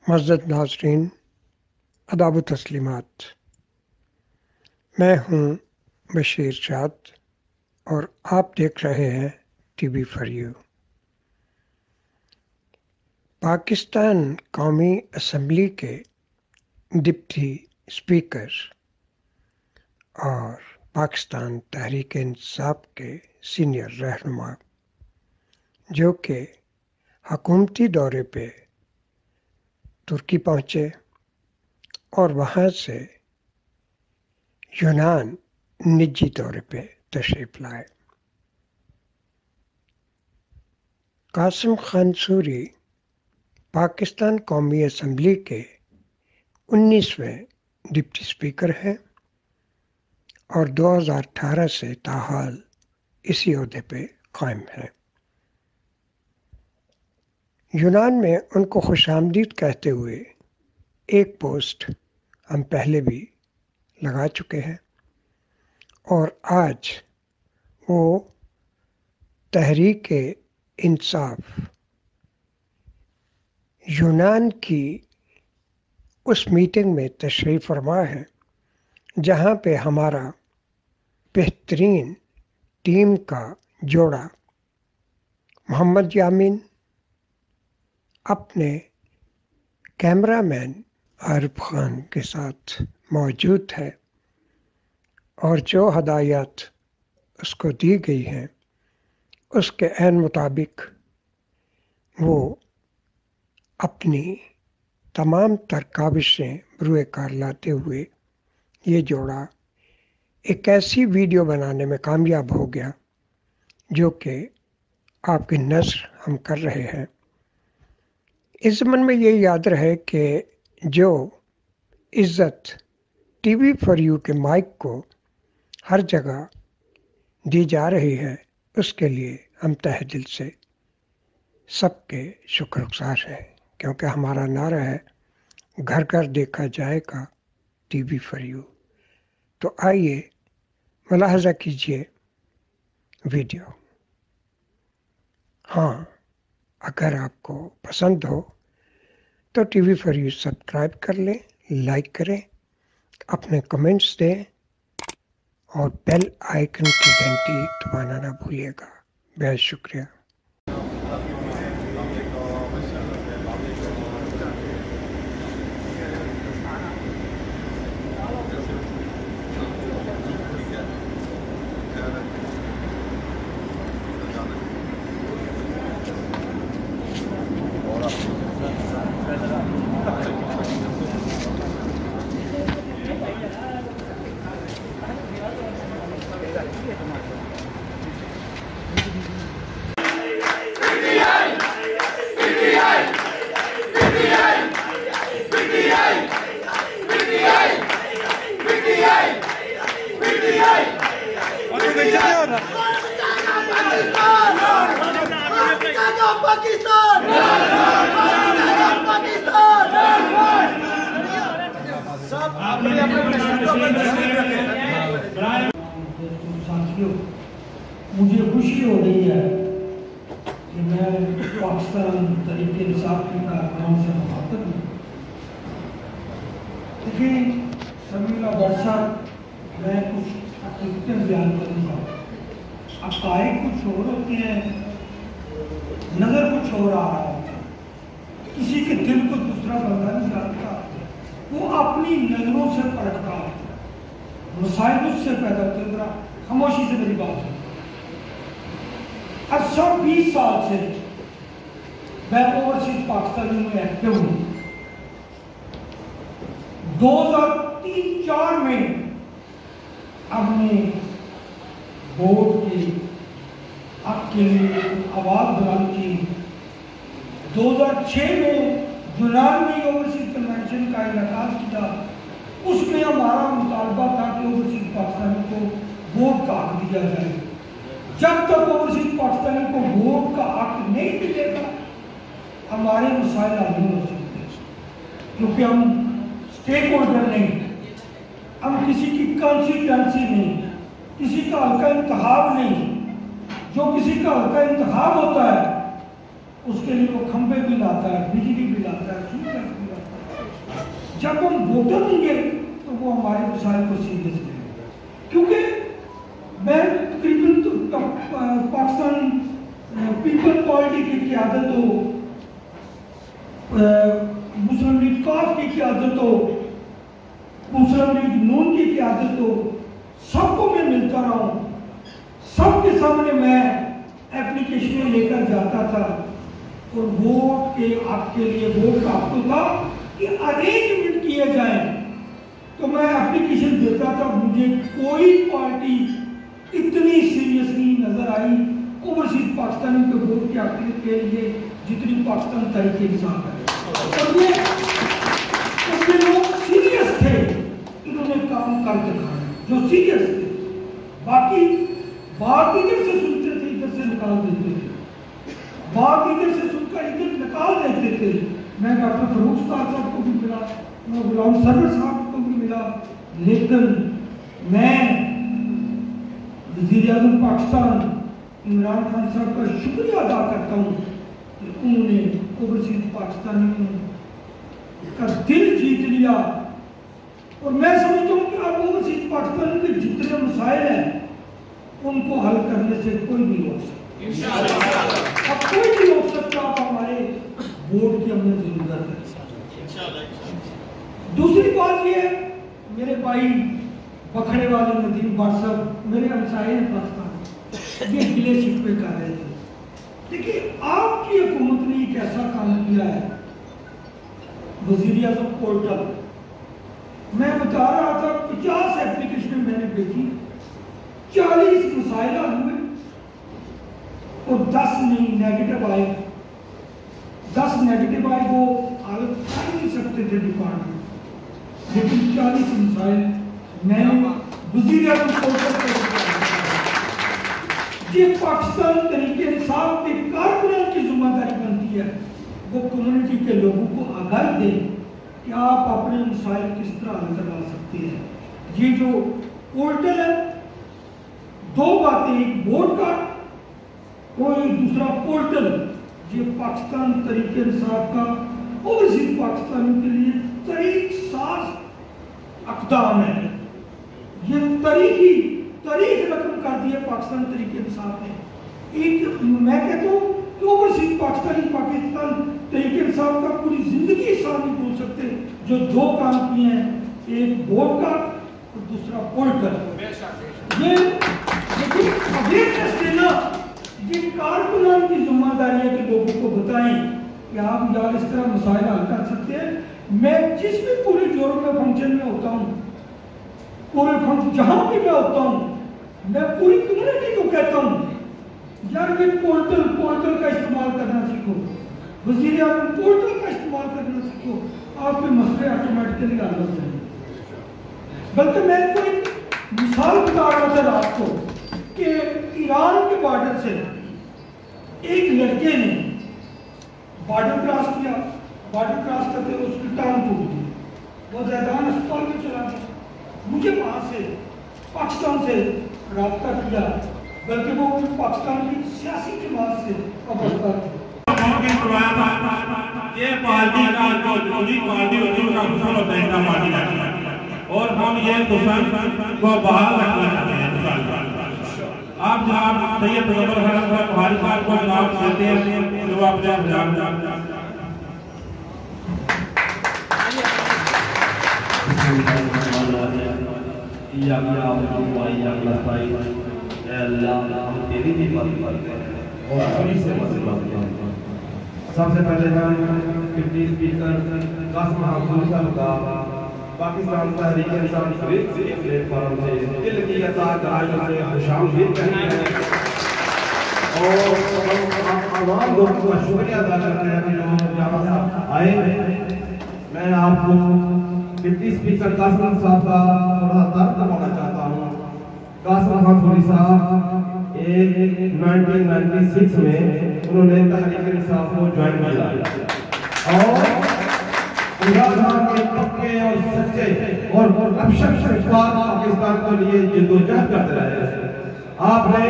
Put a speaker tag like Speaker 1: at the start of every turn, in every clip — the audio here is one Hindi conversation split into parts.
Speaker 1: मज़्ज़द नाज़रीन, अदाब तस्लीमात। मैं हूँ बशीर शाद और आप देख रहे हैं टीवी फॉर यू। पाकिस्तान कौमी असम्बली के डिप्टी स्पीकर और पाकिस्तान तहरीक इंसाफ के सीनियर रहनुमा जो कि हुकूमती दौरे पे तुर्की पहुँचे और वहाँ से यूनान निजी दौरे पे तशरीफ़ लाए। कासिम खान सूरी पाकिस्तान कौमी असम्बली के 19वें डिप्टी स्पीकर हैं और 2018 से ताहाल इसी ओहदे पे कायम हैं। यूनान में उनको खुशामदीद कहते हुए एक पोस्ट हम पहले भी लगा चुके हैं और आज वो तहरीक इंसाफ यूनान की उस मीटिंग में तशरीफ़ फरमा है जहाँ पे हमारा बेहतरीन टीम का जोड़ा मोहम्मद यामीन अपने कैमरामैन आरिफ खान के साथ मौजूद है और जो हदायत उसको दी गई हैं उसके ऐन मुताबिक वो अपनी तमाम तर काविशें बरूए कार लाते हुए ये जोड़ा एक ऐसी वीडियो बनाने में कामयाब हो गया जो कि आपकी नज़र हम कर रहे हैं। इस ज़मन में ये याद रहे कि जो इज़्ज़त टीवी फॉर यू के माइक को हर जगह दी जा रही है उसके लिए हम तहे दिल से सबके शुक्रगुज़ार हैं, क्योंकि हमारा नारा है घर घर देखा जाएगा टीवी फॉर यू। तो आइए मुलाहज़ा कीजिए वीडियो। हाँ, अगर आपको पसंद हो तो टीवी फॉर यू सब्सक्राइब कर लें, लाइक करें, अपने कमेंट्स दें और बेल आइकन की घंटी दबाना ना भूलिएगा। बेहद शुक्रिया।
Speaker 2: साथियों, मुझे खुशी हो रही है कि मैं पाकिस्तान तहरीक इंसाफ के कारकुनों से मुखातिब हूँ। देखिए शर्मिला वर्षा, मैं कुछ हकीकतें बयान करूँगा। अकायद कुछ और होते हैं, नज़र कुछ और आ रहा होता है, किसी के दिल को दूसरा बंदा नहीं जानता, वो अपनी नज़रों से परखता है, मसाइल उससे पैदा होते हैं। खामोशी से मेरी बात है। 20 साल से मैं ओवरसीज पाकिस्तान में एक्टिव हूँ। 2003-04 में हमने बोर्ड के हक के लिए आवाज़ बुलंद की। 2006 में यूनान में ओवरसीज कन्वेंशन का इनेकाद किया। उसमें हमारा मुतालबा था कि ओवरसीज पाकिस्तानी को वोट का हक दिया जाए। जब तक ओवरसीज पाकिस्तानी को वोट का हक नहीं मिलेगा हमारे मसाइल हल नहीं हो सकते, क्योंकि हम स्टेक होल्डर नहीं, हम किसी की कंस्टिट्यूएंसी नहीं, किसी का हल्का इंतखाब नहीं। जो किसी का हल्का इंतखाब होता है उसके लिए वो खंभे भी लाता है, बिजली भी लाता है, ट्यूबवेल भी लाता है। जब हम वोटर होंगे तो वो हमारे मसाइल को सीरियस लेंगे, क्योंकि मैं तकरीबन तो पाकिस्तान पीपल पार्टी की क़यादत हो, मुस्लिम लीग काफ की क़यादत हो, मुस्लिम लीग नून की क़यादत हो, सबको मैं मिलता रहा हूँ, सबके सामने मैं एप्लीकेशनें लेकर जाता था। और वोट के हक के लिए वोट का हक तो था कि अरेंजमेंट किए जाए, तो मैं एप्लीकेशन देता था। मुझे कोई पार्टी इतनी सीरियसली नजर आई ओवरसीज पाकिस्तानी के वोट के हक के लिए जितनी पाकिस्तान तहरीक इंसाफ है। और ये लोग सीरियस थे, इन्होंने काम कर दिखाया जो सीरियस थे। बाकी बात इधर से सुनते थे, इधर से निकाल देते थे, बात इधर से सुनकर इधर निकाल देते थे। मैं डॉक्टर फरूक साहब को भी मिला, मैं गुलाम सरवर साहब को भी मिला, लेकिन मैं वज़ीर आज़म पाकिस्तान इमरान खान साहब का शुक्रिया अदा करता हूँ कि उन्होंने ओवरसीज पाकिस्तानियों का दिल जीत लिया। और मैं समझता हूँ कि अब ओवरसीज पाकिस्तान के जितने मसाइल हैं उनको हल करने से कोई नहीं रोक सकता, अब कोई नहीं रोक सकता। अब हमारे वोट की हमें जरूरत है। दूसरी बात ये, मेरे भाई बखड़े वाले नदीम भट्ट साहब मेरे हमसाये हैं पाकिस्तान, ये गिले शिकवे कर रहे थे। देखिए, आपकी हुकूमत ने एक ऐसा काम किया है, वज़ीर आज़म पोर्टल, मैं बता रहा था 50 एप्लीकेशन मैंने भेजी, 40 मसाइल हल हुए और 10 नहीं नेगेटिव आए। 10 नेगेटिव आए, वो हल कर नहीं सकते थे डिपार्टमेंट, लेकिन 40 मसाइल मैंने वज़ीर आज़म पोर्टल पर। ये पाकिस्तान तरीके इंसाफ के कारकुनान की जिम्मेदारी बनती है, वो कम्युनिटी के लोगों को आगाही दें कि आप अपने मसाइल किस तरह हल करवा सकते हैं। ये जो पोर्टल है, दो बातें, एक वोट कार्ड और एक दूसरा पोर्टल, ये पाकिस्तान तरीके इंसाफ का ओवरसीज पाकिस्तानियों के लिए तरीक साज अक़दाम है। ये तारीख रकम कर दी है पाकिस्तान तरीके इंसाफ ने। एक मैं कहता हूँ कि ओवरसीज पाकिस्तान तरीके इंसाफ का पूरी जिंदगी इंसान नहीं भूल सकते जो दो काम किए हैं, एक वोट का और दूसरा पोर्टल। ये अवेयरनेस देना, ये कारकुनान की जिम्मेदारी है कि लोगों को बताएं कि आप यार इस तरह मसाइल हल कर सकते हैं। मैं जिस भी पूरे यूरोप में फंक्शन में होता हूँ, पूरे फंक्शन जहां भी मैं होता हूँ, मैं पूरी कम्युनिटी को कहता हूँ यार ये पोर्टल का इस्तेमाल करना सीखो, वज़ीर आज़म पोर्टल का इस्तेमाल करना सीखो, आपके मसले ऑटोमेटिकली हल हो जाएंगे। बल्कि मैं कोई मिसाल बता रहा था रात को कि ईरान के बॉर्डर से एक लड़के ने बॉर्डर क्रॉस किया, बॉर्डर क्रॉस करते हुए उसकी टांग टूट गई, वो जैदान अस्पताल में चला गया। मुझे वहां से पाकिस्तान से राब्ता किया, बल्कि वो पाकिस्तान की सियासी जमात से वाबस्ता थे।
Speaker 3: ये पार्टी का जो दूसरी पार्टी होती है उसका दुश्मन होता है, इनका पार्टी जाती है, और हम ये दुश्मन को बहाल रखना चाहते हैं। आप जनाब सैयद मुजफ्फर साहब भारी साहब को जनाब देते हैं जो अपने
Speaker 4: तेरी भी मदद करते हैं और पुलिस से मदद करते हैं। सबसे पहले हम डिप्टी स्पीकर कासिम महमूद साहब का पाकिस्तान तहरीक इंसाफ प्लेटफॉर्म से दिल की अता कराने से खुशामदीद कहते हैं और आवाम लोगों का शुक्रिया अदा करते हैं कि लोग यहाँ आए। मैं आपको डिप्टी स्पीकर कासिम साहब का थोड़ा तारीफ करवाना चाहता हूँ। कासिम महमूद साहब 1996 में उन्होंने तहरीक इंसाफ को ज्वाइन किया और इमरान के पक्के और सच्चे और पाकिस्तान के लिए जद्दोजहद करते रहे। आपने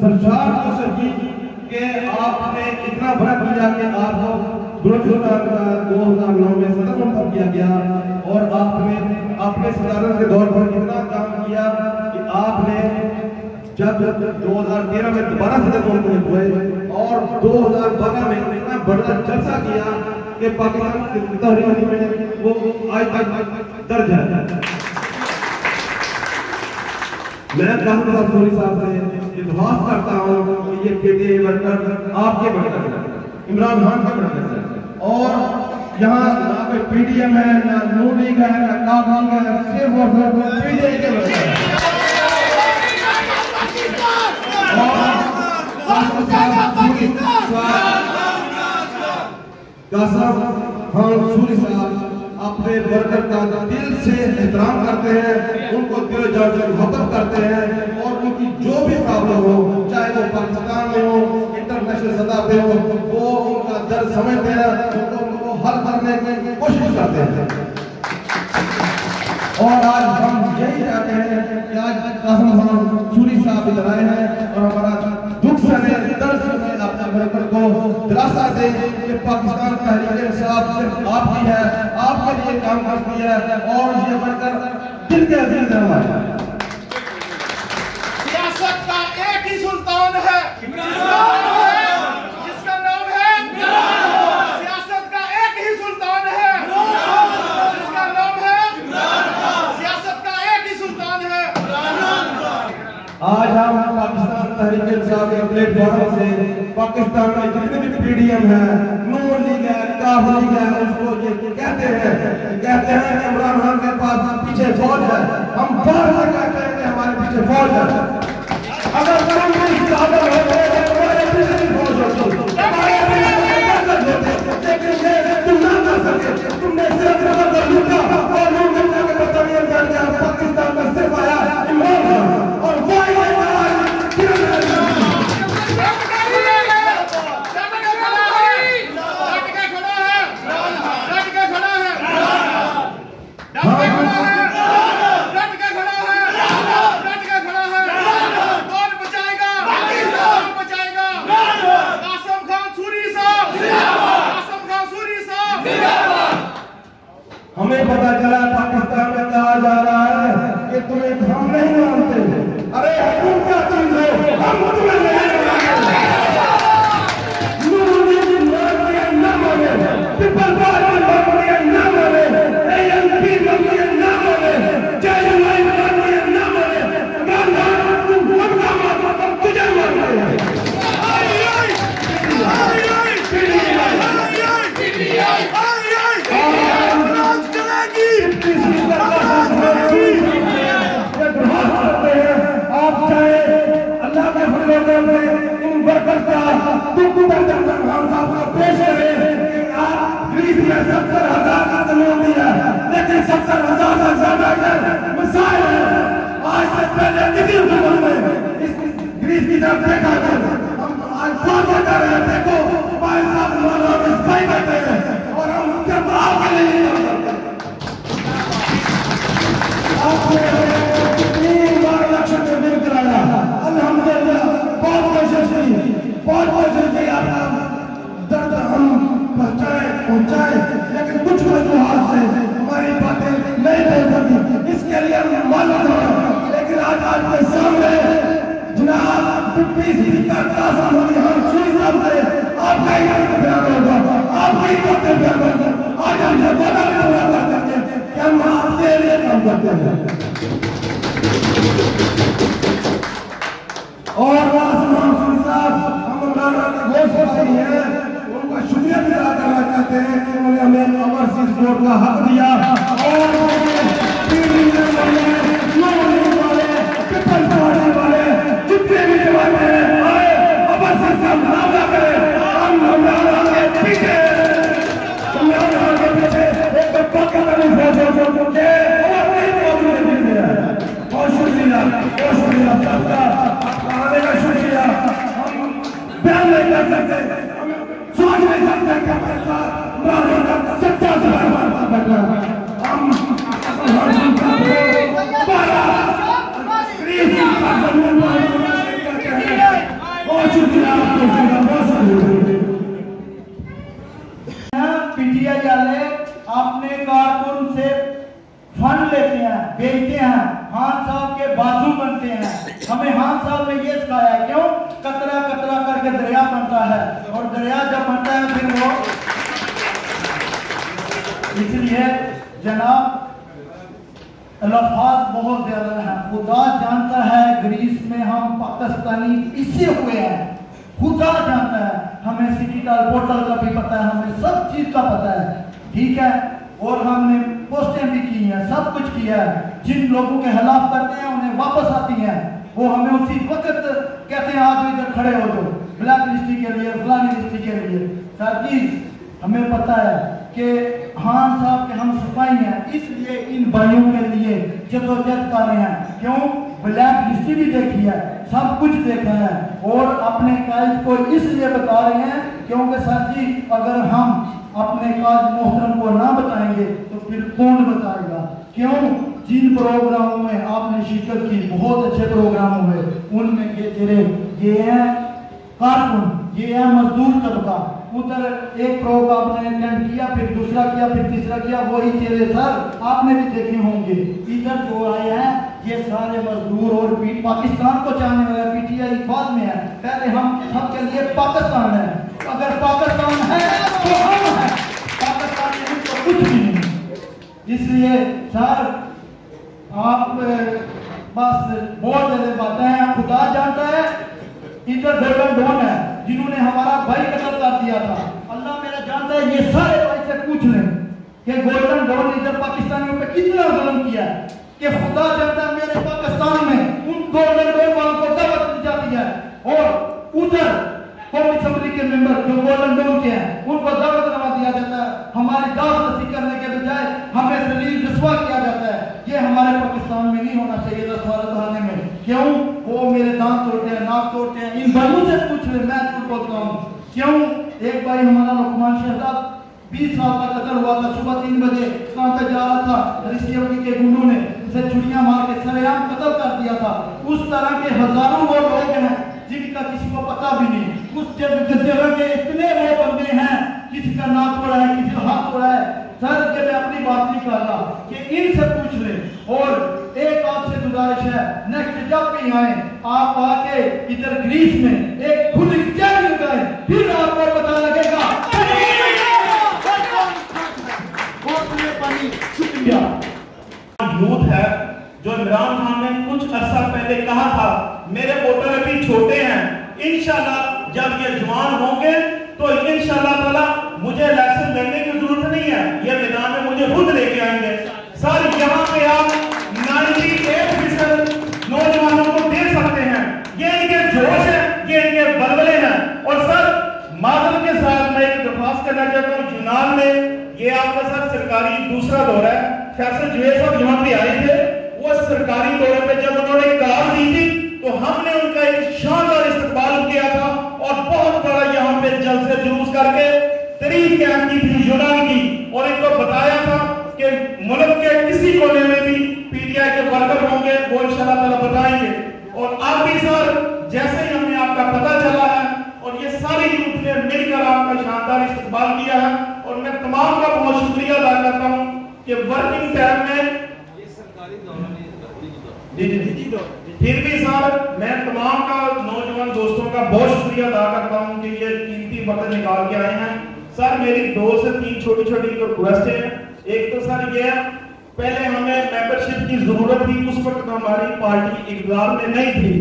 Speaker 4: सरशार की कि आपने इतना बड़ा किया कि आपको बलूचिस्तान का 2009 में सदर मुंतखब किया गया और आपने अपने सदारत के दौर पर इतना काम किया कि आपने जब 2013 में दोबारा सदर मुंतखब हुए और 2012 में इतना बड़ा जलसा किया कि पाकिस्तान की तहरीक में वो आज तक दर्ज है। मैं कहूँगा सोनी साहब से इतवास करता हूँ कि ये पीटीआई वर्कर आपके वर्कर हैं, इमरान खान के वर्कर हैं और यहाँ ना कोई पीडीएम है, ना नून लीग है, ना काफ लीग है, सिर्फ और सिर्फ पीटीआई के वर्कर हैं। सूरी साहब अपने वर्कर का दिल से एहतराम करते हैं, उनको दिल जान से मोहब्बत करते हैं और उनकी जो भी प्रॉब्लम हो, चाहे वो पाकिस्तान में हो, इंटरनेशनल सतह पे हो, वो उनका दर्द समझते हैं, उनको हल करने की कोशिश करते हैं। और आज हम यही चाहते हैं कि आज कासिम खान सूरी साहब इधर आए हैं और हमारा दुख से दर्द से अपने वर्कर को दिलासा दे कि पाकिस्तान तहरीक इंसाफ सिर्फ आपकी है, आपके लिए काम करती है और ये वर्कर दिल के अजीज है हमारे।
Speaker 5: सियासत का एक ही सुल्तान है, जिसका नाम है सियासत का एक ही सुल्तान है, जिसका नाम है सियासत का एक ही सुल्तान है।
Speaker 4: आज हम पाकिस्तान तहरीक इंसाफ के प्लेटफॉर्म से पाकिस्तान में जितने भी पीडीएम है, नून लीग है, काफ लीग है, उसको ये कहते हैं कि इमरान खान के पास पीछे फौज है। हम फौज से कहते हैं कि हमारे पीछे फौज है। अगर तुम भी ज्यादा हो तो हमारे पीछे भी फौज हो, लेकिन ये तुम ना कर सके। तुमने सिर्फ लूटा और नून लीग के बदतमीज करके पाकिस्तान में सिर्फ आया इमरान खान और वो हमें पता चला पाकिस्तान में कहा जा रहा है कि तुम्हें हम नहीं मानते। अरे तुम क्या चीज हो, हम तुम्हें नहीं मानते। नून लीग न माने, पीपल पार्टी न माने, एएनपी न माने, जेएमआई न माने, तुम उनका मानो, तुझे मानते हैं। आप चाहे अल्लाह के फजल में इन वर्कर का दुख इमरान खान साहब को पेश करें। आप ग्रीस में 70,000 का कानून दिया, लेकिन 70,000 से ज्यादा मिसाइल है। आज से पहले किसी हुकूमत में इस ग्रीस की तरफ देखा था, हम आज फौज कर रहे हैं। देखो भाई साहब हमारा स्पाई करते हैं और हम सिर्फ आपके लिए काम करते हैं। आपने 3 बार इलेक्शन में विन कराया, अल्हम्दुलिल्लाह बहुत कोशिश की आपका दर्द हम पहुंचाए, लेकिन कुछ वजूहात से हमारी बातें नहीं बोल सकी, इसके लिए हम मालूम है। लेकिन आज आपके सामने जनाब डिप्टी स्पीकर कासिम खान सूरी साहब से आपका ही बयान होगा, आपका ही बयान होगा। आज हम ये वादा पूरा करते हैं कि हम आपके लिए काम करते हैं। और हम इमरान खान की घोषणा नहीं है, उनका शुक्रिया भी अदा करना चाहते हैं कि उन्होंने हमें ओवरसीज वोट का हक दिया और पीपल्स पार्टी वाले जितने भी जमाने आए ओवरसीज का मुकाबला करें। हम इमरान खान के पीछे एक पाकिस्तानी फौज के बहुत शुक्रिया सबका आने का शुक्रिया। हम बयान नहीं कर सकते, सोच नहीं सकते कि हमारे साथ इमरान खान का सच्चा सवाल बैठा। हम बहुत शुक्रिया आपको।
Speaker 6: बनते हैं। हमें खान साहब ने ये सिखाया है, क्यों? कतरा कतरा करके दरिया बनता है, और दरिया जब बनता है फिर वो, इसलिए जनाब लफ्ज़ बहुत ज्यादा है। खुदा जानता है ग्रीस में हम पाकिस्तानी पिसे हुए हैं, खुदा जानता है। हमें सिटी पोर्टल का भी पता है, हमें सब चीज का पता है, ठीक है। और हमने पोस्टें भी की हैं, सब कुछ किया है। जिन लोगों के खिलाफ करते हैं उन्हें वापस आती हैं, वो हमें उसी वक्त कहते हैं आप इधर खड़े हो जाओ ब्लैक लिस्ट के लिए, फलानी लिस्ट के लिए। सर जी हमें पता है कि खान साहब के हम सिपाही हैं, इसलिए इन भाइयों के लिए जदोजहद कर रहे हैं। क्यों? ब्लैक लिस्ट भी देखी है, सब कुछ देखा है, और अपने कायद को इसलिए बता रहे हैं क्योंकि सर जी अगर हम अपने काज मोहतरम को ना बताएंगे तो फिर कौन बताएगा? क्यों? जिन प्रोग्रामों में आपने शिरकत की, बहुत अच्छे प्रोग्राम हुए, उनमें ये है कारकुन, ये है मजदूर तबका। उधर एक प्रोग्राम आपने अटेंड किया, फिर दूसरा किया, फिर तीसरा किया, वही चेहरे सर आपने भी देखे होंगे। इधर जो आए हैं ये सारे मजदूर और पाकिस्तान को चाहने वाले, पीटीआई बाद में है, पहले हम सबके लिए पाकिस्तान है। अगर पाकिस्तान है तो हम हैं, पाकिस्तान नहीं तो कुछ भी नहीं। इसलिए सर आप बस बहुत ज्यादा बातें हैं, खुदा जानता है। इधर गोल्डन डॉन है जिन्होंने हमारा भाई कत्ल कर दिया था, अल्लाह मेरा जानता है। ये सारे भाई से पूछ लें कि गोल्डन डॉन इधर पाकिस्तानियों पे कितना जुल्म किया है, कि खुदा जानता है मेरे पाकिस्तान में उन गोल्डन डॉन वालों को दावत दी जाती है, और उधर कौमी असेंबली के मेंबर जो गोल्डन डॉन के हैं उनको दावत नवा दिया जाता है। हमारी दावत करने के बजाय हमें जलील रसवा किया जाता है। ये हमारे पाकिस्तान में नहीं होना चाहिए था, सवाल थाने में। क्यों? वो मेरे दांत तोड़ते हैं, नाक तोड़ते हैं। इन भाइयों से पूछ ले, मैं झूठ बोलता हूँ। क्यों? एक भाई हमारा लुकमान शहजाद 20 साल का कत्ल हुआ था, सुबह 3 बजे कहाँ पे जा रहा था, रिश्तेदारी के गुंडों ने उसे छुरियां मार के सरेआम कत्ल कर दिया था। उस तरह के हजारों वो लोग हैं जिनका किसी को पता भी नहीं। उस जगह के इतने वो बंदे हैं, किसी का नाक तोड़ा है, किसी का हाथ तोड़ा है। सर जब मैं अपनी बात नहीं कर रहा कि इनसे पूछ ले। और एक आपसे गुजारिश है, नेक्स्ट जब भी आए आप आके इधर ग्रीस में एक खुद जंग लगाए, फिर आपको पता लगेगा।
Speaker 3: यूथ है जो इमरान खान ने कुछ अर्सा पहले कहा था मेरे वोटर अभी छोटे हैं, इंशाल्लाह जब ये जवान होंगे तो इंशाल्लाह ताला मुझे इलेक्शन लड़ने की जरूरत नहीं है, ये मैदान में मुझे खुद लेके आएंगे। सर यहाँ पे आप 98% नौजवानों को देख सकते हैं, ये इनके जोश है, ये इनके बलबले हैं। और सर मादल के साथ मैं एक दरख्वास्त करना चाहता हूँ, यूनान में ये आपका सर सरकारी दूसरा दौरा है, फैसल जुए साहब यहाँ पे आए थे, वो सरकारी दौरे पे जब उन्होंने कार दी थी तो हमने उनका एक शानदार इस्तकबाल किया था, और बहुत बड़ा यहाँ पे जलसे जुलूस करके तरीक कैंप की थी यूनान की, और इनको बताया था कि मुल्क के किसी कोने में भी पीटीआई के वर्कर होंगे वो इंशाल्लाह ताला बताएंगे। और आप भी सर जैसे ही हमने आपका पता चला है और ये सारी यूथ ने मिलकर आपका शानदार इस्तकबाल किया है, और मैं तमाम का बहुत शुक्रिया अदा करता हूँ कि वर्किंग टाइम में फिर भी सर मैं तमाम का नौजवान दोस्तों का बहुत शुक्रिया अदा करता हूँ कि ये कीमती वक्त निकाल के आए हैं। सर मेरी 2 से 3 छोटी छोटी रिक्वेस्ट है। एक तो सर ये पहले हमें मेंबरशिप की जरूरत थी, उस वक्त हमारी पार्टी इक़्तिदार में नहीं थी,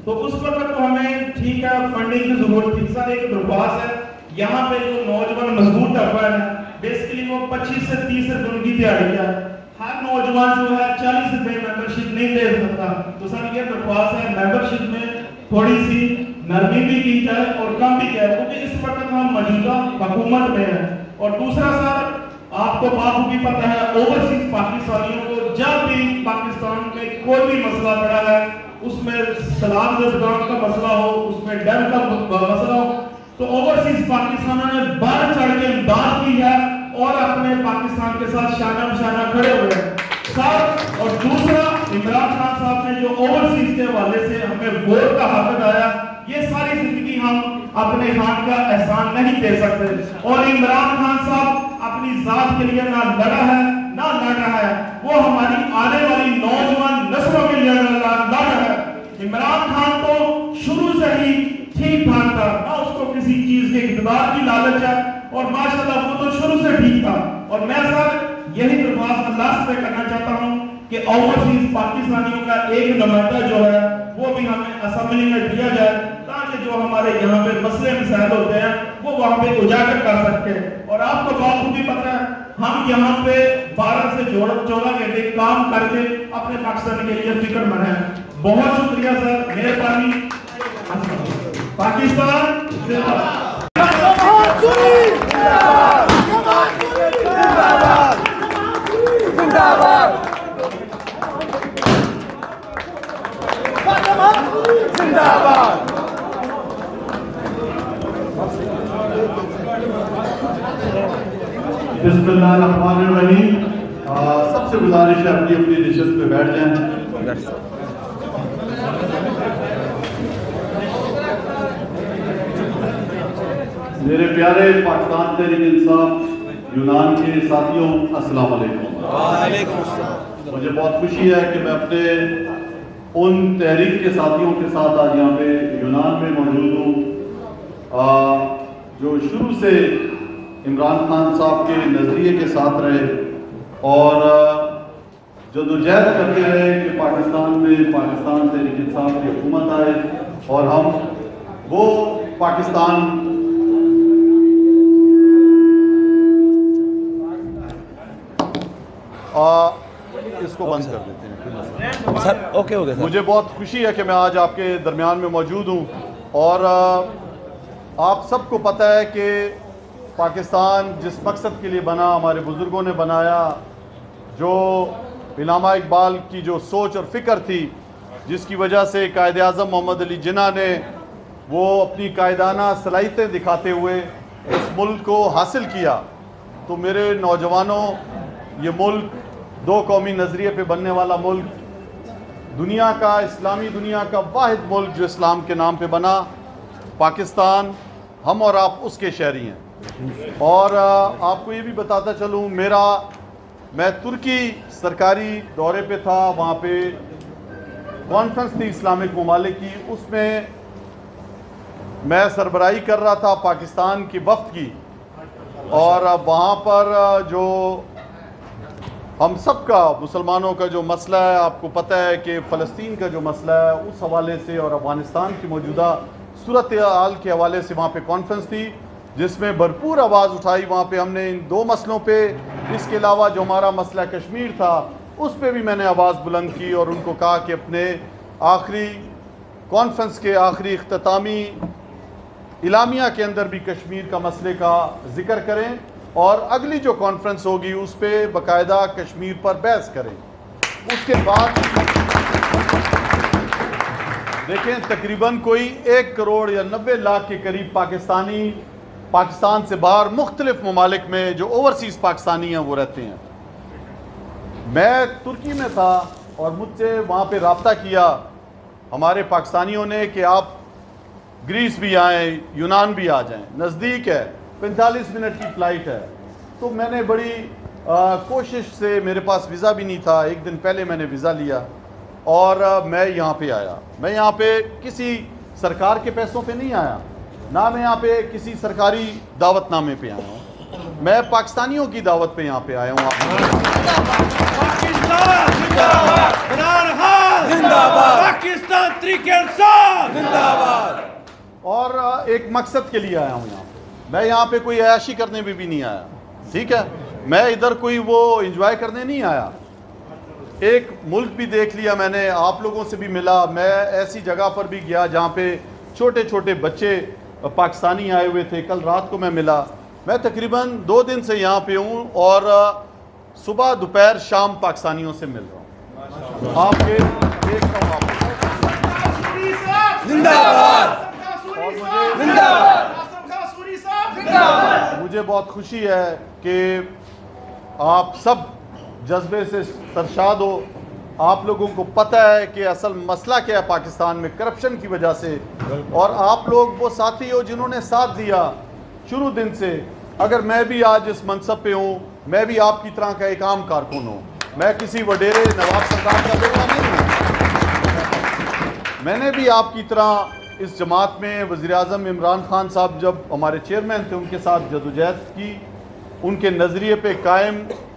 Speaker 3: तो उस वक्त तो हमें ठीक है फंडिंग की जरूरत थी। सर एक दरख्वास्त है, यहाँ पे जो नौजवान मजबूत तबका है बेसिकली वो 25 से 30 से उनकी तैयारी है, हर नौजवान जो है 40 रुपए मेंबरशिप नहीं ले सकता। तो सर ये दरख्वास्त है मेंबरशिप में थोड़ी सी नरमी भी की जाए और कम भी किया, क्योंकि इस वक्त हम मौजूदा हुकूमत में है। और दूसरा सर आपको बाखूबी पता है ओवरसीज पाकिस्तानियों को जब भी पाकिस्तान में कोई भी मसला पड़ा है, उसमें सलाम जदगान का मसला हो, उसमें डर का मसला हो, तो ओवरसीज पाकिस्तानियों ने बढ़ चढ़ के इमदाद की है और अपने पाकिस्तान के साथ शाना बशाना खड़े हुए हैं सर। और दूसरा इमरान खान साहब ने जो ओवरसीज के हवाले से हमें वोट का हक दिया, ये सारी जिंदगी हम अपने खान का एहसान नहीं दे सकते। और इमरान खान साहब अपनी जात के लिए ना लड़ा है ना लड़ रहा है, वो हमारी आने वाली नौजवान नस्लों के लिए लड़ रहा है। इमरान खान तो शुरू से ही ठीक ठाक था, ना उसको किसी चीज के इक़्तिदार की लालच है, और माशाल्लाह वो तो शुरू से ठीक था। और मैं सर यही दरख्वास्त अल्लाह से करना चाहता हूँ कि ओवरसीज पाकिस्तानियों का एक नुमाइंदा जो है वो भी हमें असेंबली में दिया जाए, ताकि जो हमारे यहाँ पे मसले मसाइल होते हैं वो वहाँ पे उजागर कर सकते हैं। और आपको बात भी पता है, हम यहाँ पे 12 से 14 घंटे काम करके अपने पाकिस्तान के लिए फिक्रमंद हैं। बहुत शुक्रिया सर, मेहरबानी। पाकिस्तान जिंदाबाद।
Speaker 7: बिस्मिल्लाहिर्रहमानिर्रहीम। सबसे गुजारिश है अपनी अपनी नशिस्त पे बैठ जाएं। मेरे प्यारे पाकिस्तान तहरीक इंसाफ यूनान के साथियों, अस्सलाम वालेकुम। मुझे बहुत खुशी है कि मैं अपने उन तहरीक के साथियों के साथ आज यहाँ पे यूनान में मौजूद हूँ, जो शुरू से इमरान खान साहब के नज़रिए के साथ रहे और जदोजहद करते रहे कि पाकिस्तान में पाकिस्तान तहरीक इंसाफ की हुकूमत आए और हम वो पाकिस्तान इसको बंद कर देते हैं सर। Okay sir. मुझे बहुत खुशी है कि मैं आज आपके दरमियान में मौजूद हूँ और आप सबको पता है कि पाकिस्तान जिस मकसद के लिए बना, हमारे बुज़ुर्गों ने बनाया, जो इल्लामा इकबाल की जो सोच और फ़िक्र थी, जिसकी वजह से कायद आज़म मोहम्मद अली जिन्ना ने वो अपनी कायदाना सलाहियतें दिखाते हुए इस मुल्क को हासिल किया। तो मेरे नौजवानों, ये मुल्क दो कौमी नज़रिए पे बनने वाला मुल्क, दुनिया का, इस्लामी दुनिया का वाहिद मुल्क जो इस्लाम के नाम पे बना, पाकिस्तान, हम और आप उसके शहरी हैं। और आपको ये भी बताता चलूँ, मैं तुर्की सरकारी दौरे पे था, वहाँ पे कॉन्फ्रेंस थी इस्लामिक ममालिक की, उसमें मैं सरबराही कर रहा था पाकिस्तान की वफ़द की। और वहाँ पर जो हम सब का, मुसलमानों का जो मसला है, आपको पता है कि फ़लस्तीन का जो मसला है, उस हवाले से और अफ़गानिस्तान की मौजूदा सूरत हाल के हवाले से वहाँ पे कॉन्फ्रेंस थी, जिसमें भरपूर आवाज़ उठाई। वहाँ पे हमने इन दो मसलों पे, इसके अलावा जो हमारा मसला कश्मीर था, उस पे भी मैंने आवाज़ बुलंद की और उनको कहा कि अपने आखिरी कॉन्फ्रेंस के आखिरी इख्तितामी इलामिया के अंदर भी कश्मीर का मसले का जिक्र करें और अगली जो कॉन्फ्रेंस होगी उस पर बाकायदा कश्मीर पर बहस करें। उसके बाद देखें, तकरीबन कोई 1 करोड़ या 90 लाख के करीब पाकिस्तानी पाकिस्तान से बाहर मुख्तलिफ ममालिक में जो ओवरसीज़ पाकिस्तानी हैं वो रहते हैं। मैं तुर्की में था और मुझसे वहाँ पे रब्ता किया हमारे पाकिस्तानियों ने कि आप ग्रीस भी आएँ, यूनान भी आ जाएँ, नज़दीक है, 45 मिनट की फ़्लाइट है। तो मैंने बड़ी कोशिश से, मेरे पास वीज़ा भी नहीं था, एक दिन पहले मैंने वीज़ा लिया और मैं यहाँ पे आया। मैं यहाँ पे किसी सरकार के पैसों पे नहीं आया, ना मैं यहाँ पे किसी सरकारी दावतनामे पे आया हूँ, मैं पाकिस्तानियों की दावत पे यहाँ पे आया हूँ। और एक मकसद के लिए आया हूँ यहाँ पे। मैं यहाँ पे कोई अयाशी करने भी नहीं आया, ठीक है? मैं इधर कोई वो एंजॉय करने नहीं आया। एक मुल्क भी देख लिया मैंने, आप लोगों से भी मिला। मैं ऐसी जगह पर भी गया जहाँ पे छोटे छोटे बच्चे पाकिस्तानी आए हुए थे। कल रात को मैं मिला। मैं तकरीबन 2 दिन से यहाँ पे हूँ और सुबह दोपहर शाम पाकिस्तानियों से मिल रहा हूँ। आपके देख रहा हूँ, मुझे बहुत खुशी है कि आप सब जज्बे से सरशाद हो। आप लोगों को पता है कि असल मसला क्या है पाकिस्तान में, करप्शन की वजह से। और आप लोग वो साथी हो जिन्होंने साथ दिया शुरू दिन से। अगर मैं भी आज इस मनसब पे हूँ, मैं भी आपकी तरह का एक आम कारकुन हूँ। मैं किसी वडेरे नवाब सरकार का बेटा नहीं हूँ। मैंने भी आपकी तरह इस जमात में वज़ीर-ए-आज़म इमरान खान साहब जब हमारे चेयरमैन थे उनके साथ जदोजहद की, उनके नज़रिए पे कायम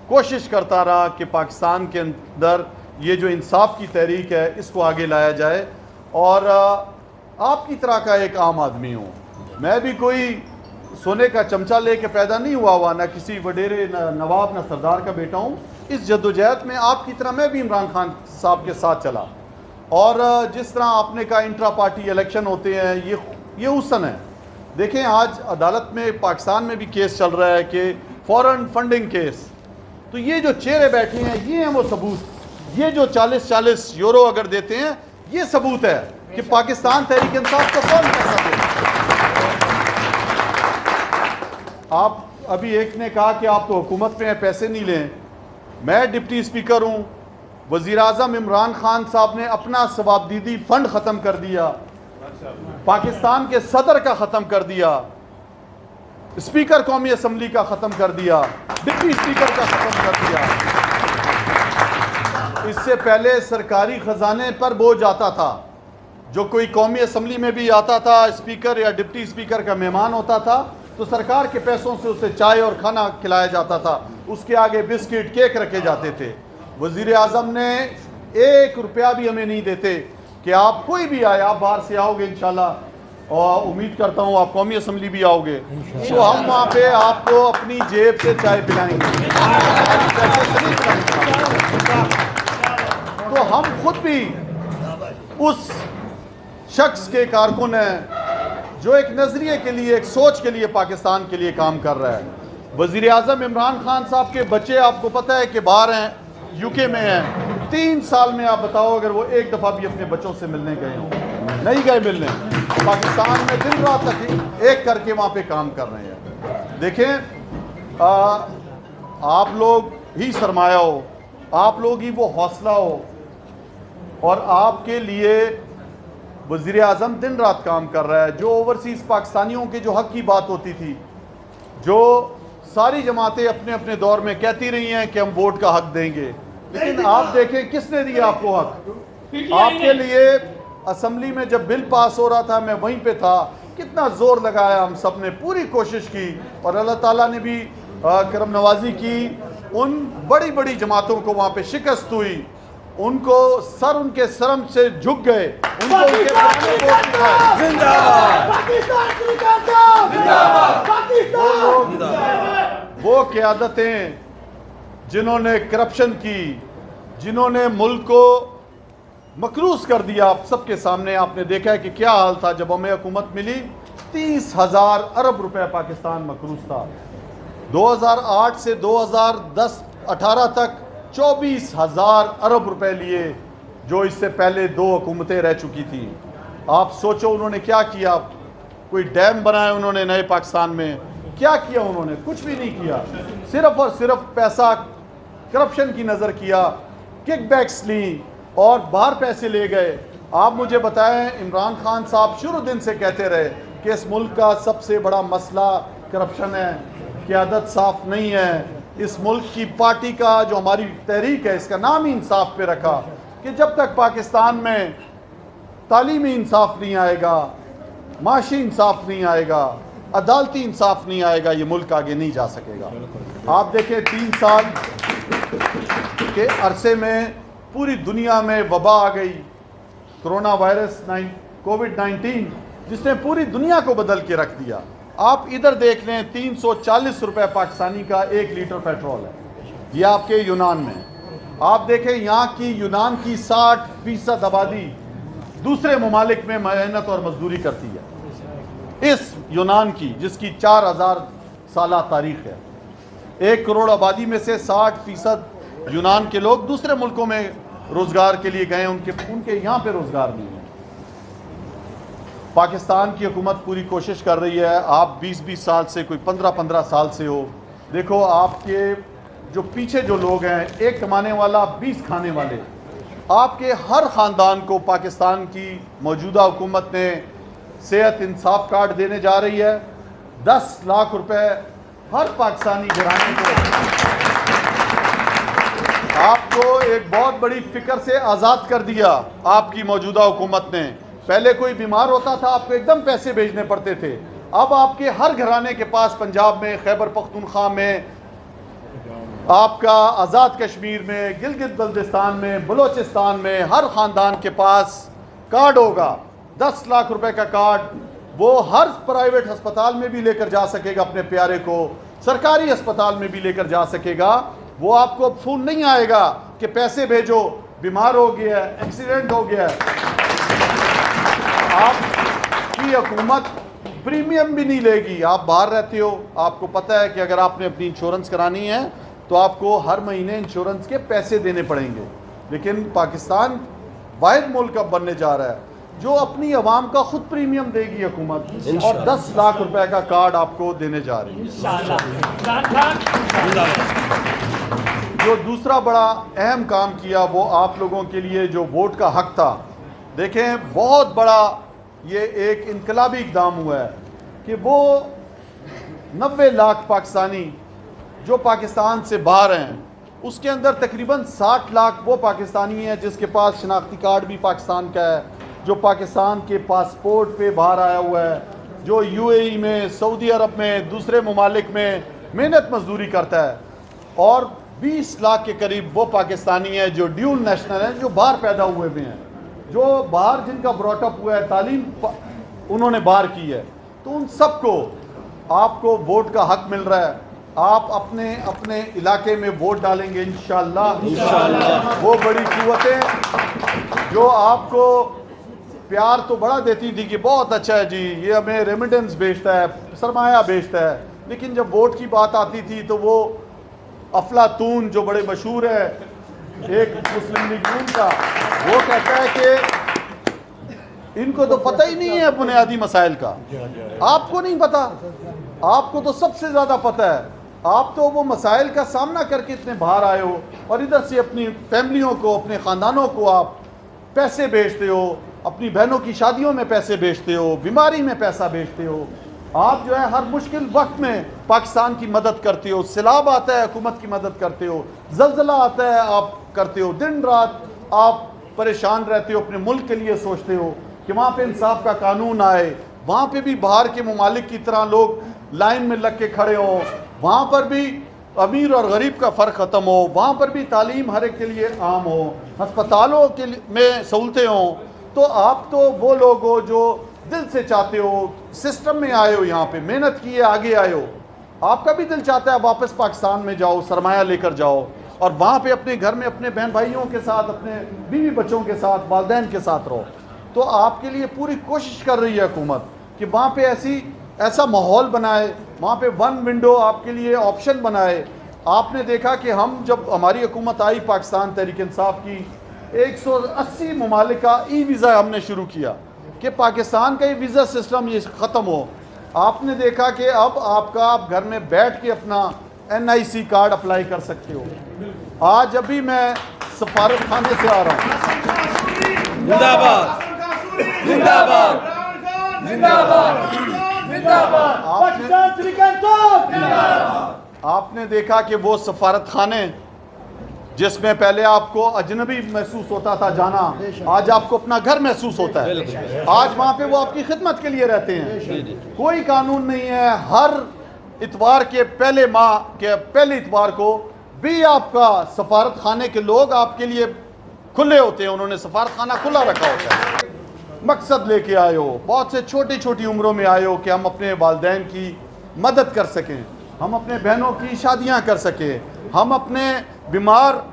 Speaker 7: कोशिश करता रहा कि पाकिस्तान के अंदर ये जो इंसाफ की तहरीक है इसको आगे लाया जाए। और आपकी तरह का एक आम आदमी हूँ, मैं भी कोई सोने का चमचा लेके पैदा नहीं हुआ, ना किसी वडेरे न नवाब न सरदार का बेटा हूँ। इस जद्दोजहद में आपकी तरह मैं भी इमरान खान साहब के साथ चला। और जिस तरह आपने कहा इंट्रा पार्टी इलेक्शन होते हैं, ये हुसन है। देखें आज अदालत में पाकिस्तान में भी केस चल रहा है कि फॉरेन फंडिंग केस, तो ये जो चेहरे बैठे हैं ये हैं वो सबूत। ये जो 40-40 यूरो अगर देते हैं ये सबूत है कि पाकिस्तान तहरीक इंसाफ को कौन पैसा दे। आप अभी एक ने कहा कि आप तो हुकूमत में हैं, पैसे नहीं लें। मैं डिप्टी स्पीकर हूँ, वज़ीर-ए-आज़म इमरान खान साहब ने अपना सवाबदीदी फंड ख़त्म कर दिया, पाकिस्तान के सदर का ख़त्म कर दिया, स्पीकर कौमी असम्बली का ख़त्म कर दिया, डिप्टी स्पीकर का ख़त्म कर दिया। इससे पहले सरकारी ख़जाने पर बोझ आता था, जो कोई कौमी असम्बली में भी आता था, स्पीकर या डिप्टी स्पीकर का मेहमान होता था तो सरकार के पैसों से उसे चाय और खाना खिलाया जाता था, उसके आगे बिस्किट केक रखे जाते थे। वज़ीर-ए-आज़म ने 1 रुपया भी हमें नहीं देते कि आप कोई भी आए, आप बाहर से आओगे इंशाल्लाह, और उम्मीद करता हूँ आप कौमी असम्बली भी आओगे, तो हम वहाँ पे आपको अपनी जेब से चाय पिलाएंगे। तो हम खुद भी उस शख्स के कारकुन हैं जो एक नज़रिए के लिए, एक सोच के लिए पाकिस्तान के लिए काम कर रहा है। वज़ीर-ए-आज़म इमरान खान साहब के बच्चे आपको पता है कि बाहर हैं, यूके में हैं। 3 साल में आप बताओ अगर वो एक दफ़ा भी अपने बच्चों से मिलने गए हों, नहीं गए मिलने, पाकिस्तान में दिन रात तक एक करके वहाँ पे काम कर रहे हैं। देखें आप लोग ही सरमाया हो, आप लोग ही वो हौसला हो, और आपके लिए वज़ीर-ए-आज़म दिन रात काम कर रहा है। जो ओवरसीज़ पाकिस्तानियों के जो हक़ की बात होती थी, जो सारी जमातें अपने अपने दौर में कहती रही हैं कि हम वोट का हक़ देंगे, लेकिन आप देखें किसने दिया आपको हक़। आपके लिए असम्बली में जब बिल पास हो रहा था मैं वहीं पे था, कितना ज़ोर लगाया, हम सब ने पूरी कोशिश की, और अल्लाह ताला ने भी करम नवाजी की। उन बड़ी बड़ी जमातों को वहाँ पे शिकस्त हुई, उनको सर उनके शर्म से झुक गए, उनको उनके वो क़यादतें जिन्होंने करप्शन की, जिन्होंने मुल्क को मकरूस कर दिया। आप सबके सामने आपने देखा है कि क्या हाल था जब हमें हुकूमत मिली। 30,000 अरब रुपए पाकिस्तान मकरूस था। 2008 से 2010-18 तक 24,000 अरब रुपए लिए, जो इससे पहले 2 हुकूमतें रह चुकी थी। आप सोचो उन्होंने क्या किया। कोई डैम बनाए उन्होंने नए पाकिस्तान में, क्या किया उन्होंने? कुछ भी नहीं किया। सिर्फ और सिर्फ पैसा करप्शन की नज़र किया, किकबैक्स ली और बाहर पैसे ले गए। आप मुझे बताएं, इमरान खान साहब शुरू दिन से कहते रहे कि इस मुल्क का सबसे बड़ा मसला करप्शन है, क़यादत साफ नहीं है। इस मुल्क की पार्टी का जो हमारी तहरीक है, इसका नाम ही इंसाफ पे रखा कि जब तक पाकिस्तान में तालीमी इंसाफ नहीं आएगा, माशी इंसाफ नहीं आएगा, अदालती इंसाफ नहीं आएगा, ये मुल्क आगे नहीं जा सकेगा। आप देखें 3 साल के अरसे में पूरी दुनिया में वबा आ गई, कोरोना वायरस कोविड-19, जिसने पूरी दुनिया को बदल के रख दिया। आप इधर देख लें, 340 रुपए पाकिस्तानी का 1 लीटर पेट्रोल है, ये आपके यूनान में। आप देखें यहाँ की यूनान की 60% आबादी दूसरे ममालिक में मेहनत और मजदूरी करती है। इस यूनान की जिसकी 4000 साल तारीख है, 1 करोड़ आबादी में से 60% यूनान के लोग दूसरे मुल्कों में रोज़गार के लिए गए, उनके यहाँ पे रोज़गार नहीं है। पाकिस्तान की हुकूमत पूरी कोशिश कर रही है। आप 20-20 साल से, कोई 15-15 साल से हो, देखो आपके जो पीछे जो लोग हैं, 1 कमाने वाला 20 खाने वाले, आपके हर ख़ानदान को पाकिस्तान की मौजूदा हुकूमत ने सेहत इंसाफ कार्ड देने जा रही है। 10 लाख रुपए हर पाकिस्तानी घराने को। आप को एक बहुत बड़ी फिक्र से आज़ाद कर दिया आपकी मौजूदा हुकूमत ने। पहले कोई बीमार होता था आपको एकदम पैसे भेजने पड़ते थे, अब आपके हर घराने के पास पंजाब में, खैबर पख्तूनख्वा में, आपका आज़ाद कश्मीर में, गिलगित बल्तिस्तान में, बलोचिस्तान में हर ख़ानदान के पास कार्ड होगा। 10 लाख रुपए का कार्ड वो हर प्राइवेट अस्पताल में भी लेकर जा सकेगा, अपने प्यारे को सरकारी अस्पताल में भी लेकर जा सकेगा। वो आपको फ़ोन नहीं आएगा कि पैसे भेजो, बीमार हो गया है, एक्सीडेंट हो गया है। आपकी हुकूमत प्रीमियम भी नहीं लेगी। आप बाहर रहते हो, आपको पता है कि अगर आपने अपनी इंश्योरेंस करानी है तो आपको हर महीने इंश्योरेंस के पैसे देने पड़ेंगे। लेकिन पाकिस्तान वाहिद मुल्क अब बनने जा रहा है जो अपनी आवाम का खुद प्रीमियम देगी हुकूमत, और 10 लाख रुपए का कार्ड आपको देने जा रही है। जो दूसरा बड़ा अहम काम किया वो आप लोगों के लिए जो वोट का हक था, देखें बहुत बड़ा ये एक इनकलाबी इक़दाम हुआ है कि वो 90 लाख पाकिस्तानी जो पाकिस्तान से बाहर हैं, उसके अंदर तकरीबन 60 लाख वो पाकिस्तानी हैं जिसके पास शनाख्ती कार्ड भी पाकिस्तान का है, जो पाकिस्तान के पासपोर्ट पे बाहर आया हुआ है, जो यूएई में, सऊदी अरब में, दूसरे ममालिक में मेहनत मजदूरी करता है, और 20 लाख के करीब वो पाकिस्तानी हैं जो ड्यूल नेशनल हैं, जो बाहर पैदा हुए भी हैं, जो बाहर जिनका ब्रॉटअप हुआ है, तालीम उन्होंने बाहर की है। तो उन सबको आपको वोट का हक मिल रहा है। आप अपने अपने इलाके में वोट डालेंगे इंशाअल्लाह। वो बड़ी कुव्वतें जो आपको प्यार तो बड़ा देती थी कि बहुत अच्छा है जी, ये हमें रेमिटेंस भेजता है, सरमाया भेजता है, लेकिन जब वोट की बात आती थी तो वो अफलातून जो बड़े मशहूर है एक मुस्लिम लीग नून का, वो कहता है कि इनको तो पता ही नहीं है बुनियादी मसाइल का। आपको नहीं पता, आपको तो सबसे ज़्यादा पता है। आप तो वो मसाइल का सामना करके इतने बाहर आए हो, और इधर से अपनी फैमिलियों को, अपने ख़ानदानों को आप पैसे भेजते हो, अपनी बहनों की शादियों में पैसे भेजते हो, बीमारी में पैसा भेजते हो। आप जो है हर मुश्किल वक्त में पाकिस्तान की मदद करते हो। सैलाब आता है, हुकूमत की मदद करते हो। ज़लज़ला आता है, आप करते हो। दिन रात आप परेशान रहते हो, अपने मुल्क के लिए सोचते हो कि वहाँ पे इंसाफ का कानून आए, वहाँ पे भी बाहर के ममालिक की तरह लोग लाइन में लग के खड़े हों, वहाँ पर भी अमीर और गरीब का फ़र्क ख़त्म हो, वहाँ पर भी तालीम हर एक के लिए आम हो, हस्पतालों के में सहूलतें हों। तो आप तो वो लोग हो जो दिल से चाहते हो, सिस्टम में आए हो, यहाँ पे मेहनत किए आगे आए हो। आपका भी दिल चाहता है वापस पाकिस्तान में जाओ, सरमाया लेकर जाओ, और वहाँ पे अपने घर में अपने बहन भाइयों के साथ, अपने बीवी बच्चों के साथ, वालिदैन के साथ रहो। तो आपके लिए पूरी कोशिश कर रही है हुकूमत कि वहाँ पे ऐसा माहौल बनाए, वहाँ पे वन विंडो आपके लिए ऑप्शन बनाए। आपने देखा कि हम जब हमारी हुकूमत आई पाकिस्तान तहरीक इंसाफ की, 180 ममालिक का ई वीज़ा हमने शुरू किया कि पाकिस्तान का ये वीज़ा सिस्टम ये ख़त्म हो। आपने देखा कि अब आप घर में बैठ के अपना NIC कार्ड अप्लाई कर सकते हो। आज अभी मैं सफारत खाने से आ रहा हूँ।
Speaker 5: जिंदाबाद जिंदाबाद जिंदाबाद
Speaker 7: आपने देखा कि वो सफारत खाने जिसमें पहले आपको अजनबी महसूस होता था जाना, आज आपको अपना घर महसूस होता है। आज वहाँ पे वो आपकी खिदमत के लिए रहते हैं। कोई कानून नहीं है, हर इतवार के पहले माह के पहले इतवार को भी आपका सफारत खाने के लोग आपके लिए खुले होते हैं। उन्होंने सफारत खाना खुला रखा होता है। मकसद लेके आए हो, बहुत से छोटी छोटी उम्रों में आए हो कि हम अपने वालिदैन की मदद कर सकें, हम अपने बहनों की शादियां कर सकें, हम अपने बीमार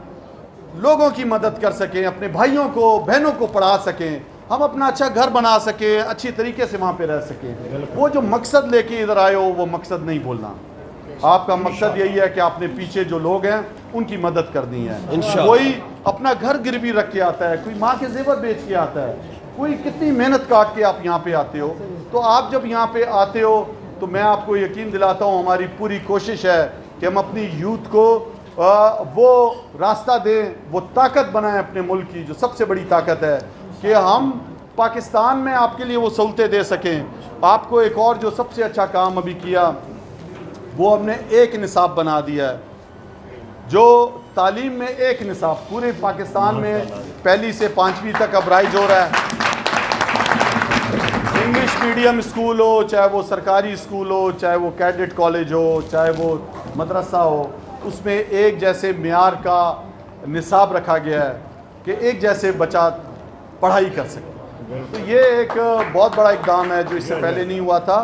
Speaker 7: लोगों की मदद कर सकें, अपने भाइयों को बहनों को पढ़ा सकें, हम अपना अच्छा घर बना सकें, अच्छी तरीके से वहाँ पे रह सकें। वो जो मकसद लेके इधर आए हो वो मकसद नहीं बोलना। आपका मकसद यही है कि आपने पीछे जो लोग हैं उनकी मदद करनी है। कोई अपना घर गिरवी रख के आता है, कोई माँ के जेवर बेच के आता है, कोई कितनी मेहनत काट के आप यहाँ पे आते हो। तो आप जब यहाँ पे आते हो तो मैं आपको यकीन दिलाता हूँ हमारी पूरी कोशिश है कि हम अपनी यूथ को वो रास्ता दें, वो ताकत बनाएं अपने मुल्क की, जो सबसे बड़ी ताकत है कि हम पाकिस्तान में आपके लिए वो सहूलतें दे सकें। आपको एक और जो सबसे अच्छा काम अभी किया वो हमने एक निसाब बना दिया है जो तालीम में एक निसाब पूरे पाकिस्तान में पहली से 5वीं तक अब राइज हो रहा है। इंग्लिश मीडियम स्कूल हो, चाहे वो सरकारी स्कूल हो, चाहे वो कैडेट कॉलेज हो, चाहे वो मदरसा हो, उसमें एक जैसे मियार का निसाब रखा गया है कि एक जैसे बच्चा पढ़ाई कर सके। तो ये एक बहुत बड़ा इक़दाम है जो इससे पहले नहीं हुआ था।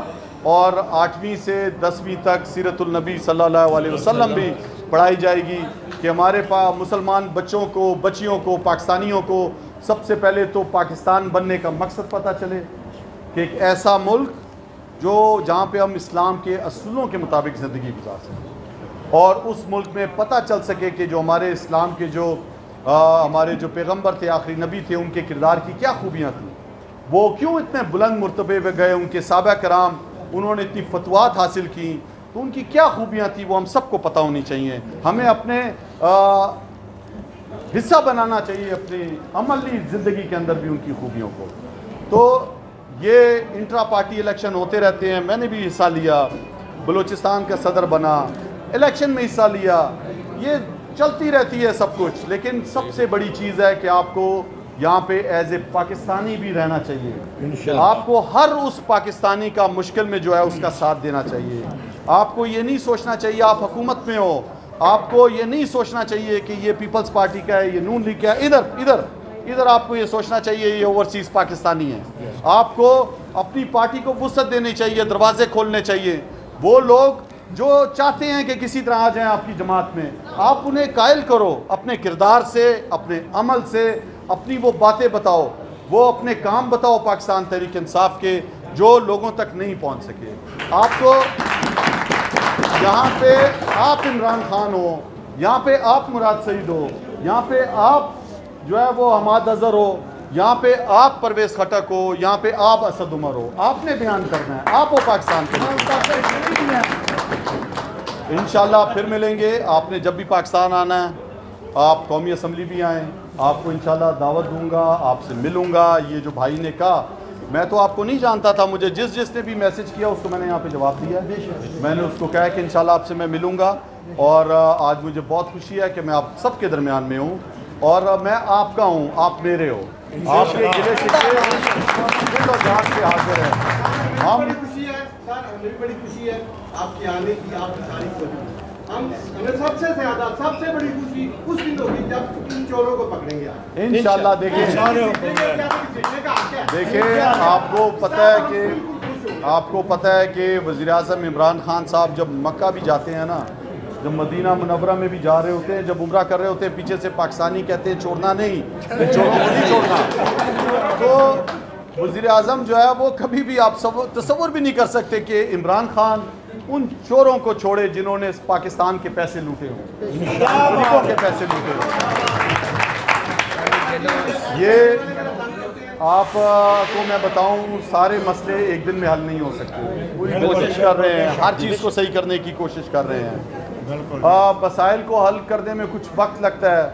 Speaker 7: और 8वीं से 10वीं तक सीरतुल नबी सल्लल्लाहु अलैहि वसल्लम भी पढ़ाई जाएगी कि हमारे पास मुसलमान बच्चों को, बच्चियों को, पाकिस्तानियों को सबसे पहले तो पाकिस्तान बनने का मकसद पता चले कि एक ऐसा मुल्क जो जहाँ पे हम इस्लाम के असूलों के मुताबिक ज़िंदगी गुजार सकें, और उस मुल्क में पता चल सके कि जो हमारे इस्लाम के जो हमारे जो पैगंबर थे, आखिरी नबी थे, उनके किरदार की क्या खूबियाँ थी, वो क्यों इतने बुलंद मर्तबे पे गए, उनके साहबा कराम उन्होंने इतनी फतवात हासिल की, तो उनकी क्या खूबियाँ थी वो हम सबको पता होनी चाहिए। हमें अपने हिस्सा बनाना चाहिए अपनी अमली ज़िंदगी के अंदर भी उनकी खूबियों को। तो ये इंट्रा पार्टी इलेक्शन होते रहते हैं, मैंने भी हिस्सा लिया, बलूचिस्तान का सदर बना, इलेक्शन में हिस्सा लिया, ये चलती रहती है सब कुछ। लेकिन सबसे बड़ी चीज़ है कि आपको यहाँ पे एज ए पाकिस्तानी भी रहना चाहिए। आपको हर उस पाकिस्तानी का मुश्किल में जो है उसका साथ देना चाहिए। आपको ये नहीं सोचना चाहिए आप हुकूमत में हो, आपको ये नहीं सोचना चाहिए कि ये पीपल्स पार्टी का है, ये नून लीग का है, इधर आपको ये सोचना चाहिए ये ओवरसीज़ पाकिस्तानी है। आपको अपनी पार्टी को वुसअत देनी चाहिए, दरवाजे खोलने चाहिए। वो लोग जो चाहते हैं कि किसी तरह आ जाएं आपकी जमात में, आप उन्हें कायल करो अपने किरदार से, अपने अमल से, अपनी वो बातें बताओ, वो अपने काम बताओ पाकिस्तान तहरीक इंसाफ के जो लोगों तक नहीं पहुंच सके। आपको यहाँ पे आप इमरान खान हो, यहाँ पे आप मुराद सईद हो, यहाँ पे आप जो है वो हमाद अजहर हो, यहाँ पे आप परवेज़ खटक हो, यहाँ पे आप असद उमर हो, आपने बयान करना है, आप हो पाकिस्तान के। इंशाल्लाह फिर मिलेंगे। आपने जब भी पाकिस्तान आना है, आप कौमी असम्बली भी आएँ, आपको इंशाल्लाह दावत दूंगा, आपसे मिलूंगा। ये जो भाई ने कहा, मैं तो आपको नहीं जानता था, मुझे जिसने भी मैसेज किया उसको मैंने यहाँ पे जवाब दिया। मैंने उसको कहा कि इंशाल्लाह आपसे मैं मिलूंगा, और आज मुझे बहुत खुशी है कि मैं आप सबके दरमियान में हूँ, और मैं आपका हूँ, आप मेरे हो, आपके गिले शिकवे और जान से हाजिर है।
Speaker 5: बड़ी खुशी है सर, हमें बड़ी खुशी है आपके आने की, आपकी तारीफ होगी। हमें सबसे बड़ी खुशी उस दिन होगी जब इन चोरों को पकड़ेंगे
Speaker 7: इंशाल्लाह। देखिए आपको पता है कि वज़ीर आज़म इमरान खान साहब जब मक्का भी जाते हैं ना, जब मदीना मुनव्वरा में भी जा रहे होते हैं, जब उम्रा कर रहे होते हैं, पीछे से पाकिस्तानी कहते हैं छोड़ना नहीं, चोरों को नहीं छोड़ना। तो वज़ीर आज़म जो है वो कभी भी आप तसव्वुर भी नहीं कर सकते कि इमरान खान उन चोरों को छोड़े जिन्होंने पाकिस्तान के पैसे लूटे हों, गरीबों के पैसे लूटे हों। ये आपको मैं बताऊं, सारे मसले एक दिन में हल नहीं हो सकते। पूरी कोशिश कर रहे हैं, हर चीज़ को सही करने की कोशिश कर रहे हैं। मसाइल को हल करने में कुछ वक्त लगता है,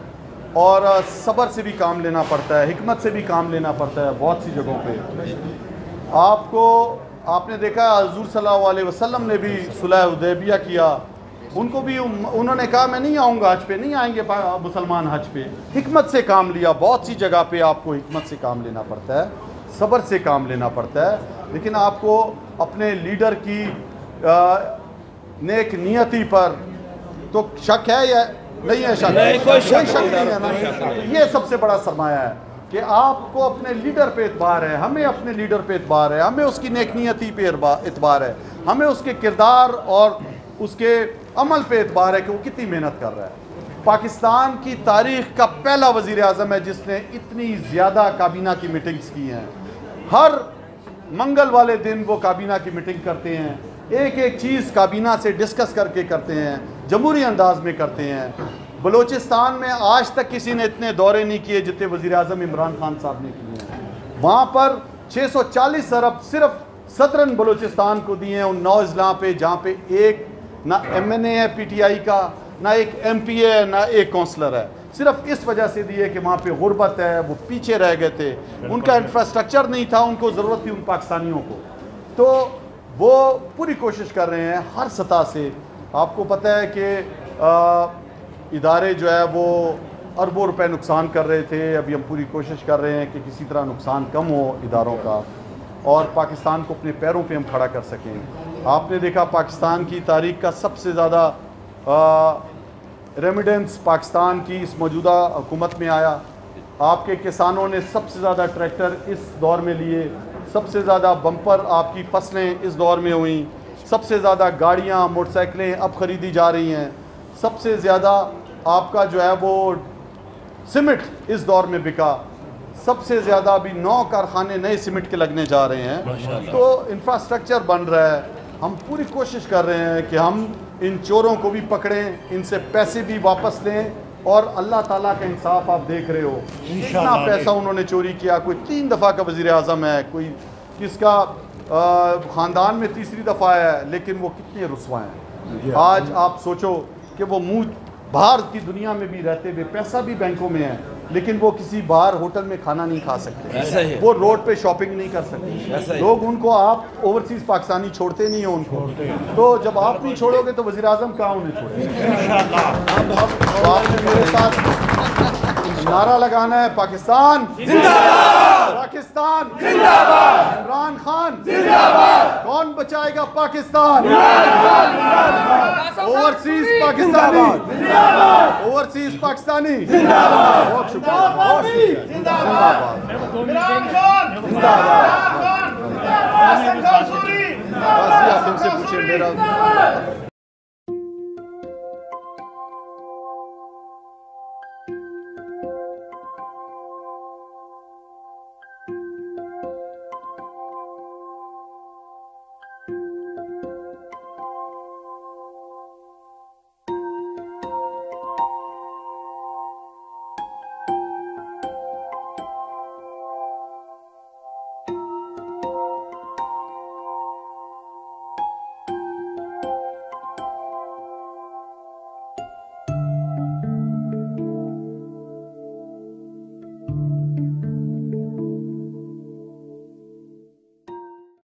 Speaker 7: और सब्र से भी काम लेना पड़ता है, हिकमत से भी काम लेना पड़ता है बहुत सी जगहों पे। आपने देखा हुज़ूर सल्लल्लाहु अलैहि वसल्लम ने भी सुलह हुदैबिया किया, उनको भी उन्होंने कहा मैं नहीं आऊँगा हज पे, नहीं आएंगे मुसलमान हज पे। हिकमत से काम लिया। बहुत सी जगह पे आपको हिकमत से काम लेना पड़ता है, सब्र से काम लेना पड़ता है। लेकिन आपको अपने लीडर की नेक नियति पर तो शक है या नहीं है? शक कोई शक नहीं है ना। ये सबसे बड़ा सरमाया है कि आपको अपने लीडर पे एतबार है, हमें अपने लीडर पे एतबार है, हमें उसकी नेक नियति पे एतबार है, हमें उसके किरदार और उसके अमल पे एतबार है कि वो कितनी मेहनत कर रहा है। पाकिस्तान की तारीख़ का पहला वज़ीर आज़म है जिसने इतनी ज़्यादा काबीना की मीटिंग्स की हैं। हर मंगल वाले दिन वो काबीना की मीटिंग करते हैं, एक एक चीज़ काबीना से डिस्कस करके करते हैं, जमहूरी अंदाज में करते हैं। बलूचिस्तान में आज तक किसी ने इतने दौरे नहीं किए जितने वज़ीर आज़म इमरान खान साहब ने किए हैं। वहाँ पर 640 अरब सिर्फ सदरन बलूचिस्तान को दिए हैं उन 9 अजला पे, जहाँ पे एक ना MNA है PTI का, ना एक MPA है, ना एक काउंसलर है। सिर्फ इस वजह से दिए कि वहाँ पे गुर्बत है, वो पीछे रह गए थे, उनका इंफ्रास्ट्रक्चर नहीं था, उनको ज़रूरत थी उन पाकिस्तानियों को। तो वो पूरी कोशिश कर रहे हैं हर सतह से। आपको पता है कि इदारे जो है वो अरबों रुपए नुकसान कर रहे थे। अभी हम पूरी कोशिश कर रहे हैं कि किसी तरह नुकसान कम हो इदारों का और पाकिस्तान को अपने पैरों पे हम खड़ा कर सकें। आपने देखा पाकिस्तान की तारीख का सबसे ज़्यादा रेमिडेंस पाकिस्तान की इस मौजूदा हुकूमत में आया। आपके किसानों ने सबसे ज़्यादा ट्रैक्टर इस दौर में लिए, सबसे ज़्यादा बम्पर आपकी फसलें इस दौर में हुई, सबसे ज़्यादा गाड़ियाँ मोटरसाइकिलें अब ख़रीदी जा रही हैं, सबसे ज़्यादा आपका जो है वो सीमेंट इस दौर में बिका, सबसे ज़्यादा अभी 9 कारखाने नए सीमेंट के लगने जा रहे हैं। तो इंफ्रास्ट्रक्चर बन रहा है। हम पूरी कोशिश कर रहे हैं कि हम इन चोरों को भी पकड़ें, इनसे पैसे भी वापस लें और अल्लाह ताला का इंसाफ आप देख रहे हो कितना पैसा उन्होंने चोरी किया। कोई 3 दफ़ा का वज़ीर आज़म है, कोई किसका ख़ानदान में तीसरी दफ़ा है, लेकिन वो कितने रुस्वा हैं। आज आप सोचो कि वो मुँह बाहर की दुनिया में भी रहते हुए पैसा भी बैंकों में है, लेकिन वो किसी बाहर होटल में खाना नहीं खा सकते, वो रोड पे शॉपिंग नहीं कर सकते। लोग उनको, आप ओवरसीज पाकिस्तानी छोड़ते नहीं हो उनको, तो जब आप नहीं छोड़ोगे तो वज़ीर आज़म कहाँ उन्हें छोड़ेंगे। तो आपने मेरे साथ नारा लगाना है, पाकिस्तान जिंदाबाद, पाकिस्तान जिंदाबाद, इमरान खान जिंदाबाद, कौन बचाएगा पाकिस्तान, ओवरसीज पाकिस्तानी, ओवरसीज पाकिस्तानी जिंदाबाद। बहुत शुक्रिया, बहुत शुक्रिया, जिंदाबाद, जिंदाबाद। बस आप इनसे पूछे मेरा